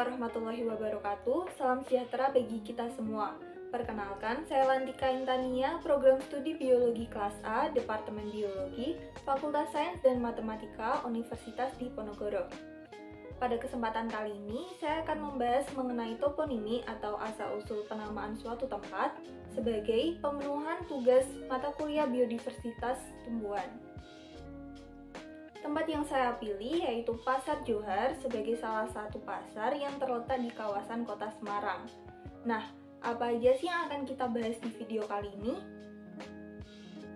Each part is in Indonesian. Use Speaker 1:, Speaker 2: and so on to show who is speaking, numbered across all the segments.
Speaker 1: warahmatullahi wabarakatuh. Salam sejahtera bagi kita semua. Perkenalkan, saya Lantika Intania, program studi Biologi kelas A, Departemen Biologi, Fakultas Sains dan Matematika, Universitas Diponegoro. Pada kesempatan kali ini, saya akan membahas mengenai toponimi atau asal-usul penamaan suatu tempat sebagai pemenuhan tugas mata kuliah biodiversitas tumbuhan. Tempat yang saya pilih yaitu Pasar Johar sebagai salah satu pasar yang terletak di kawasan Kota Semarang. Nah, apa aja sih yang akan kita bahas di video kali ini?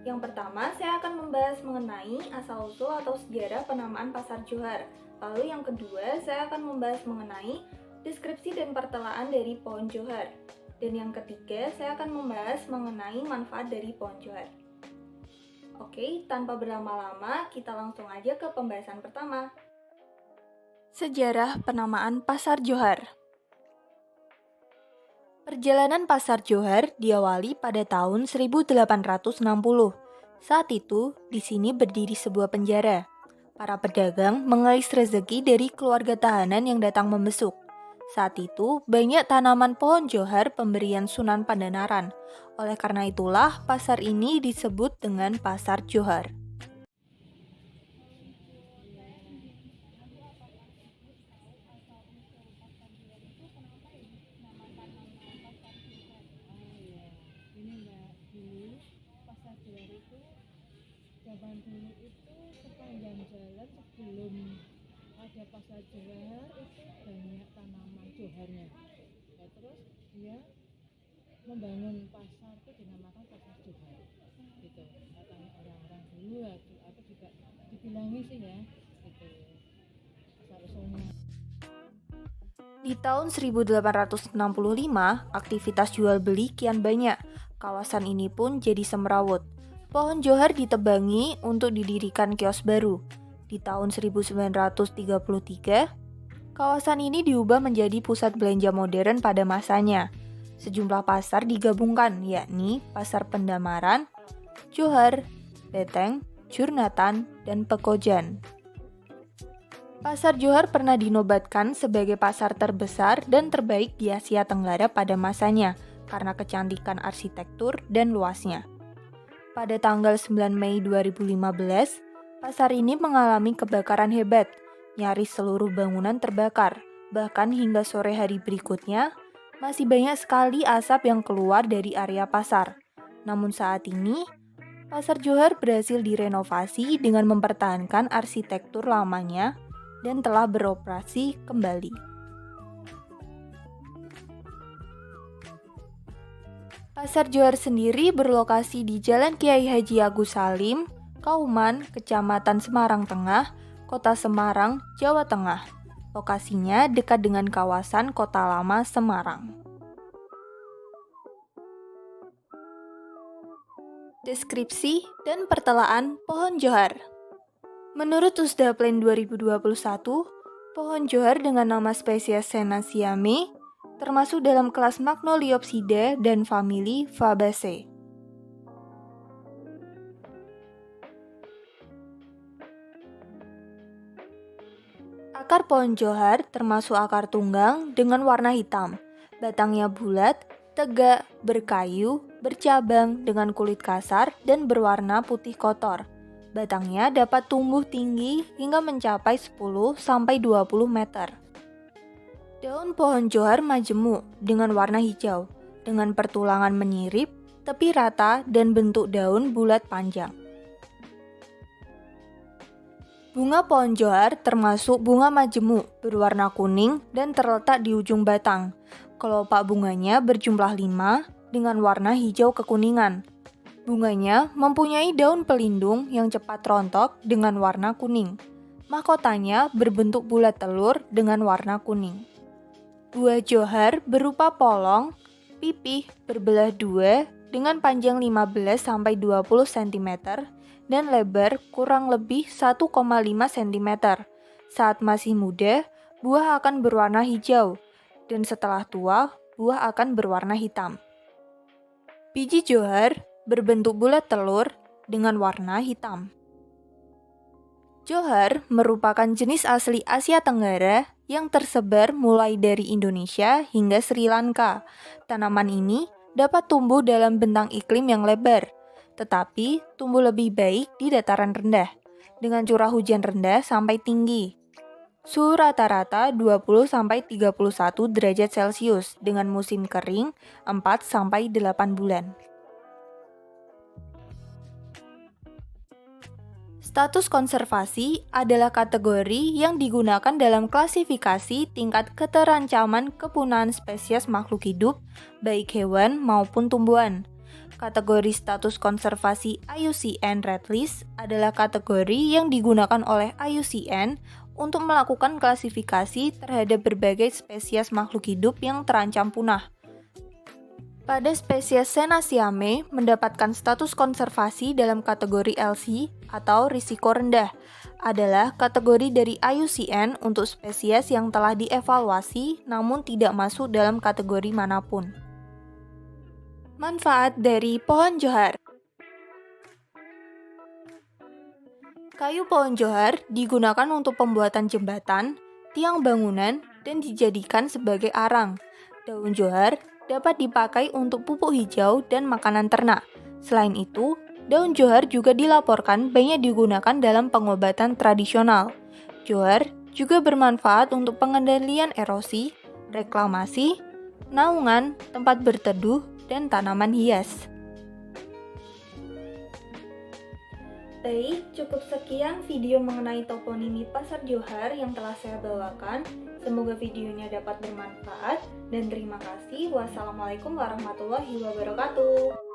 Speaker 1: Yang pertama, saya akan membahas mengenai asal-usul atau sejarah penamaan Pasar Johar. Lalu yang kedua, saya akan membahas mengenai deskripsi dan pertelaan dari pohon johar. Dan yang ketiga, saya akan membahas mengenai manfaat dari pohon johar. Oke, tanpa berlama-lama, kita langsung aja ke pembahasan pertama. Sejarah penamaan Pasar Johar. Perjalanan Pasar Johar diawali pada tahun 1860. Saat itu, di sini berdiri sebuah penjara. Para pedagang mengais rezeki dari keluarga tahanan yang datang membesuk. Saat itu, banyak tanaman pohon johar pemberian Sunan Pandanaran. Oleh karena itulah, pasar ini disebut dengan Pasar Johar.
Speaker 2: Pasar Johar itu zaman dulu itu sepanjang jalan sebelum ada Pasar Johar itu banyak tanaman joharnya. Ya, terus dia membangun pasar itu dinamakan Pasar Johar. Gitu. Katanya orang-orang dulu ya, aku juga dibilangi sih ya. Gitu. Asal usulnya.
Speaker 1: Di tahun 1865, aktivitas jual beli kian banyak. Kawasan ini pun jadi semrawut. Pohon johar ditebangi untuk didirikan kios baru. Di tahun 1933, kawasan ini diubah menjadi pusat belanja modern pada masanya. Sejumlah pasar digabungkan, yakni Pasar Pendamaran, Johar, Beteng, Jurnatan, dan Pekojan. Pasar Johar pernah dinobatkan sebagai pasar terbesar dan terbaik di Asia Tenggara pada masanya karena kecantikan arsitektur dan luasnya. Pada tanggal 9 Mei 2015, pasar ini mengalami kebakaran hebat. Nyaris seluruh bangunan terbakar. Bahkan hingga sore hari berikutnya, masih banyak sekali asap yang keluar dari area pasar. Namun saat ini, Pasar Johar berhasil direnovasi dengan mempertahankan arsitektur lamanya dan telah beroperasi kembali. Pasar Johar sendiri berlokasi di Jalan Kiai Haji Agus Salim, Kauman, Kecamatan Semarang Tengah, Kota Semarang, Jawa Tengah. Lokasinya dekat dengan kawasan Kota Lama Semarang. Deskripsi dan pertelaan pohon johar. Menurut USDA Plan 2021, pohon johar dengan nama spesies Senaceae termasuk dalam kelas Magnoliopsida dan famili Fabaceae. Akar pohon johar termasuk akar tunggang dengan warna hitam. Batangnya bulat, tegak, berkayu, bercabang dengan kulit kasar dan berwarna putih kotor. Batangnya dapat tumbuh tinggi hingga mencapai 10-20 meter. Daun pohon johar majemuk dengan warna hijau, dengan pertulangan menyirip, tepi rata, dan bentuk daun bulat panjang. Bunga pohon johar termasuk bunga majemuk, berwarna kuning dan terletak di ujung batang. Kelopak bunganya berjumlah 5 dengan warna hijau kekuningan. Bunganya mempunyai daun pelindung yang cepat rontok dengan warna kuning. Mahkotanya berbentuk bulat telur dengan warna kuning. Buah johar berupa polong, pipih berbelah dua dengan panjang 15-20 cm dan lebar kurang lebih 1,5 cm. Saat masih muda, buah akan berwarna hijau dan setelah tua, buah akan berwarna hitam. Biji johar berbentuk bulat telur dengan warna hitam. Johar merupakan jenis asli Asia Tenggara yang tersebar mulai dari Indonesia hingga Sri Lanka. Tanaman ini dapat tumbuh dalam bentang iklim yang lebar, tetapi tumbuh lebih baik di dataran rendah, dengan curah hujan rendah sampai tinggi. Suhu rata-rata 20-31 derajat Celcius dengan musim kering 4-8 bulan. Status konservasi adalah kategori yang digunakan dalam klasifikasi tingkat keterancaman kepunahan spesies makhluk hidup, baik hewan maupun tumbuhan. Kategori status konservasi IUCN Red List adalah kategori yang digunakan oleh IUCN untuk melakukan klasifikasi terhadap berbagai spesies makhluk hidup yang terancam punah. Pada spesies Senasiame mendapatkan status konservasi dalam kategori LC atau risiko rendah adalah kategori dari IUCN untuk spesies yang telah dievaluasi namun tidak masuk dalam kategori manapun. Manfaat dari pohon johar. Kayu pohon johar digunakan untuk pembuatan jembatan, tiang bangunan, dan dijadikan sebagai arang. Daun johar dapat dipakai untuk pupuk hijau dan makanan ternak. Selain itu, daun johar juga dilaporkan banyak digunakan dalam pengobatan tradisional. Johar juga bermanfaat untuk pengendalian erosi, reklamasi, naungan, tempat berteduh, dan tanaman hias. Baik, cukup sekian video mengenai toponimi Pasar Johar yang telah saya bawakan. Semoga videonya dapat bermanfaat dan terima kasih. Wassalamualaikum warahmatullahi wabarakatuh.